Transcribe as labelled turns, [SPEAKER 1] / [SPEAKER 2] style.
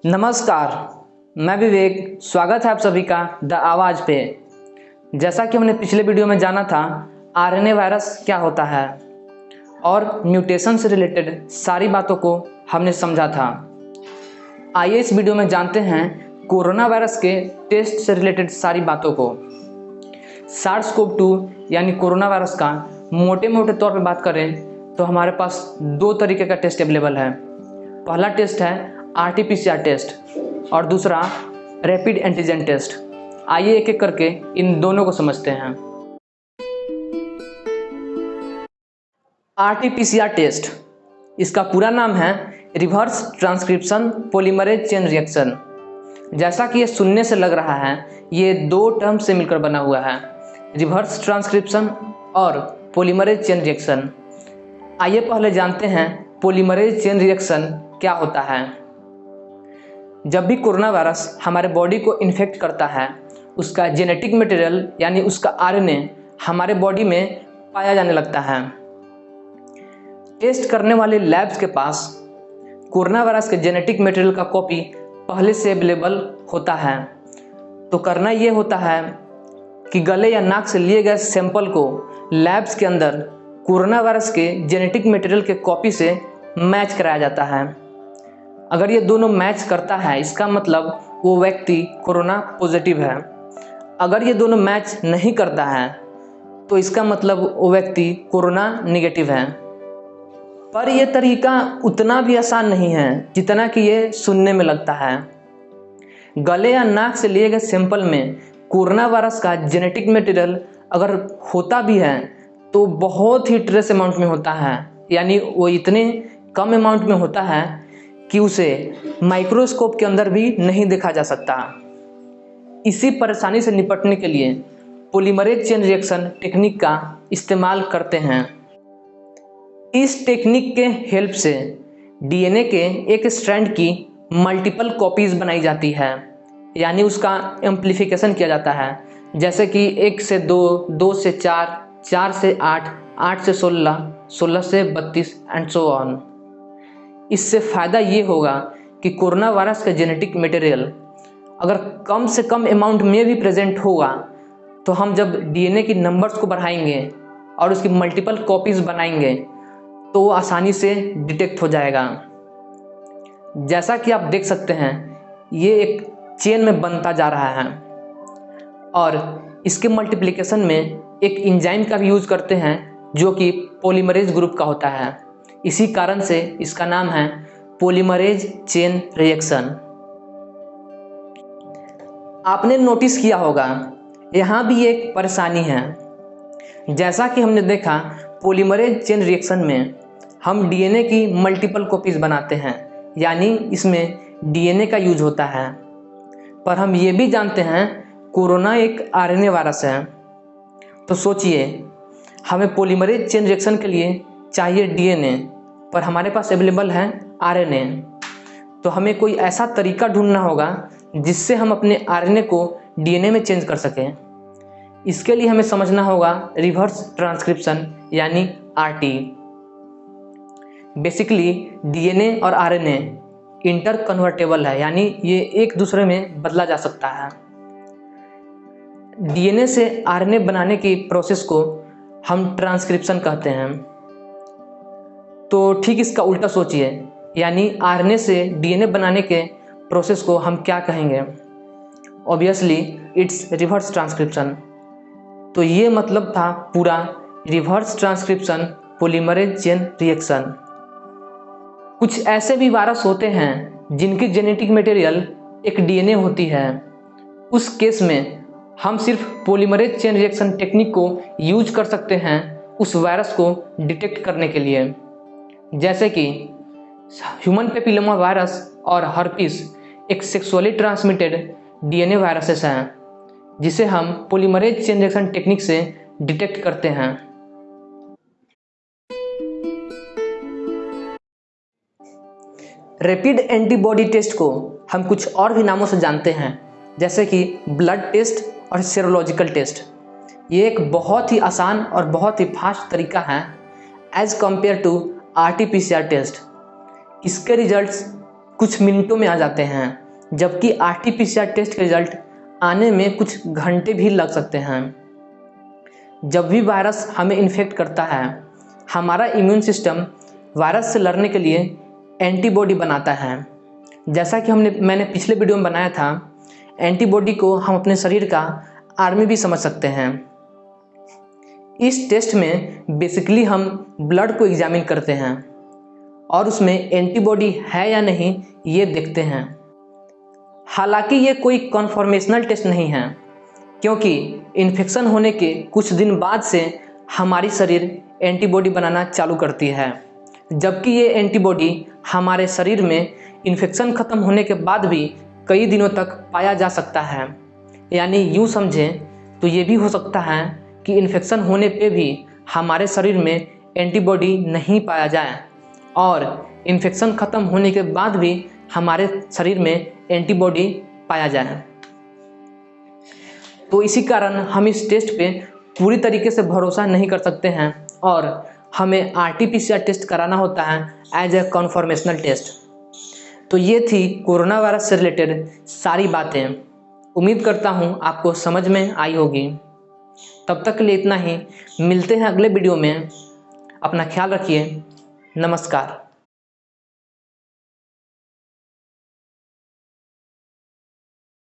[SPEAKER 1] नमस्कार, मैं विवेक। स्वागत है आप सभी का द आवाज़ पे। जैसा कि हमने पिछले वीडियो में जाना था आरएनए वायरस क्या होता है और म्यूटेशन से रिलेटेड सारी बातों को हमने समझा था। आइए इस वीडियो में जानते हैं कोरोना वायरस के टेस्ट से रिलेटेड सारी बातों को। SARS-CoV-2 यानी कोरोना वायरस का मोटे मोटे तौर पे बात करें तो हमारे पास दो तरीके का टेस्ट अवेलेबल है। पहला टेस्ट है RT-PCR टेस्ट और दूसरा रैपिड एंटीजन टेस्ट। आइए एक एक करके इन दोनों को समझते हैं। RT-PCR टेस्ट, इसका पूरा नाम है reverse transcription polymerase chain reaction. जैसा कि ये सुनने से लग रहा है, ये दो टर्म से मिलकर बना हुआ है, रिवर्स ट्रांसक्रिप्शन और पॉलीमरेज चेन रिएक्शन। आइए पहले जानते हैं पॉलीमरेज चेन रिएक्शन क्या होता है। जब भी कोरोना वायरस हमारे बॉडी को इन्फेक्ट करता है, उसका जेनेटिक मटेरियल यानी उसका आरएनए हमारे बॉडी में पाया जाने लगता है। टेस्ट करने वाले लैब्स के पास कोरोना वायरस के जेनेटिक मटेरियल का कॉपी पहले से अवेलेबल होता है। तो करना ये होता है कि गले या नाक से लिए गए सैंपल को लैब्स के अंदर कोरोना वायरस के जेनेटिक मटेरियल के कॉपी से मैच कराया जाता है। अगर ये दोनों मैच करता है, इसका मतलब वो व्यक्ति कोरोना पॉजिटिव है। अगर ये दोनों मैच नहीं करता है तो इसका मतलब वो व्यक्ति कोरोना नेगेटिव है। पर यह तरीका उतना भी आसान नहीं है जितना कि ये सुनने में लगता है। गले या नाक से लिए गए सैंपल में कोरोना वायरस का जेनेटिक मटेरियल अगर होता भी है तो बहुत ही ट्रेस अमाउंट में होता है, यानी वो इतने कम अमाउंट में होता है कि उसे माइक्रोस्कोप के अंदर भी नहीं देखा जा सकता। इसी परेशानी से निपटने के लिए पॉलीमरेज चेन रिएक्शन टेक्निक का इस्तेमाल करते हैं। इस टेक्निक के हेल्प से डीएनए के एक स्ट्रैंड की मल्टीपल कॉपीज बनाई जाती है, यानी उसका एम्प्लीफिकेशन किया जाता है। जैसे कि 1 से 2, 2 से 4, 4 से 8, 8 से 16, 16 से 32 एंड सो ऑन। इससे फ़ायदा ये होगा कि कोरोना वायरस का जेनेटिक मटेरियल अगर कम से कम अमाउंट में भी प्रेजेंट होगा तो हम जब डीएनए की नंबर्स को बढ़ाएंगे और उसकी मल्टीपल कॉपीज़ बनाएंगे तो वो आसानी से डिटेक्ट हो जाएगा। जैसा कि आप देख सकते हैं, ये एक चेन में बनता जा रहा है और इसके मल्टीप्लिकेशन में एक एंजाइम का भी यूज़ करते हैं जो कि पॉलीमरेज ग्रुप का होता है। इसी कारण से इसका नाम है पॉलीमरेज चेन रिएक्शन। आपने नोटिस किया होगा यहाँ भी एक परेशानी है। जैसा कि हमने देखा पॉलीमरेज चेन रिएक्शन में हम डीएनए की मल्टीपल कॉपीज बनाते हैं, यानी इसमें डीएनए का यूज होता है। पर हम ये भी जानते हैं कोरोना एक आरएनए वायरस है। तो सोचिए, हमें पॉलीमरेज चेन रिएक्शन के लिए चाहिए डीएनए, पर हमारे पास अवेलेबल है आरएनए। तो हमें कोई ऐसा तरीका ढूंढना होगा जिससे हम अपने आरएनए को डीएनए में चेंज कर सकें। इसके लिए हमें समझना होगा रिवर्स ट्रांसक्रिप्शन यानी आरटी। बेसिकली डीएनए और आरएनए इंटर कन्वर्टेबल है, यानी ये एक दूसरे में बदला जा सकता है। डीएनए से आरएनए बनाने की प्रोसेस को हम ट्रांसक्रिप्शन कहते हैं। तो ठीक इसका उल्टा सोचिए, यानी आरएनए से डीएनए बनाने के प्रोसेस को हम क्या कहेंगे? Obviously it's reverse transcription. तो ये मतलब था पूरा reverse transcription polymerase chain reaction. कुछ ऐसे भी वायरस होते हैं जिनकी जेनेटिक मटेरियल एक डीएनए होती है। उस केस में हम सिर्फ पॉलीमरेज चेन रिएक्शन टेक्निक को यूज कर सकते हैं उस वायरस को डिटेक्ट करने के लिए। जैसे कि ह्यूमन पेपिलोमा वायरस और हर्पीस एक सेक्सुअली ट्रांसमिटेड डीएनए वायरसेस हैं जिसे हम पॉलीमरेज चेन रिएक्शन टेक्निक से डिटेक्ट करते हैं। रैपिड एंटीबॉडी टेस्ट को हम कुछ और भी नामों से जानते हैं, जैसे कि ब्लड टेस्ट और सेरोलॉजिकल टेस्ट। ये एक बहुत ही आसान और बहुत ही फास्ट तरीका है as compare to RT-PCR test. इसके रिजल्ट्स कुछ मिनटों में आ जाते हैं, जबकि RT-PCR टेस्ट के रिजल्ट आने में कुछ घंटे भी लग सकते हैं। जब भी वायरस हमें इन्फेक्ट करता है, हमारा इम्यून सिस्टम वायरस से लड़ने के लिए एंटीबॉडी बनाता है। जैसा कि मैंने पिछले वीडियो में बनाया था, एंटीबॉडी को हम अपने शरीर का आर्मी भी समझ सकते हैं। इस टेस्ट में बेसिकली हम ब्लड को एग्जामिन करते हैं और उसमें एंटीबॉडी है या नहीं ये देखते हैं। हालांकि ये कोई कन्फर्मेशनल टेस्ट नहीं है, क्योंकि इन्फेक्शन होने के कुछ दिन बाद से हमारी शरीर एंटीबॉडी बनाना चालू करती है, जबकि ये एंटीबॉडी हमारे शरीर में इन्फेक्शन ख़त्म होने के बाद भी कई दिनों तक पाया जा सकता है। यानी यूँ समझें तो ये भी हो सकता है कि इन्फेक्शन होने पे भी हमारे शरीर में एंटीबॉडी नहीं पाया जाए और इन्फेक्शन ख़त्म होने के बाद भी हमारे शरीर में एंटीबॉडी पाया जाए। तो इसी कारण हम इस टेस्ट पे पूरी तरीके से भरोसा नहीं कर सकते हैं और हमें RT-PCR टेस्ट कराना होता है एज ए कन्फर्मेशनल टेस्ट। तो ये थी कोरोना वायरस से रिलेटेड सारी बातें। उम्मीद करता हूँ आपको समझ में आई होगी। तब तक के लिए इतना ही, मिलते हैं अगले वीडियो में। अपना ख्याल रखिए। नमस्कार।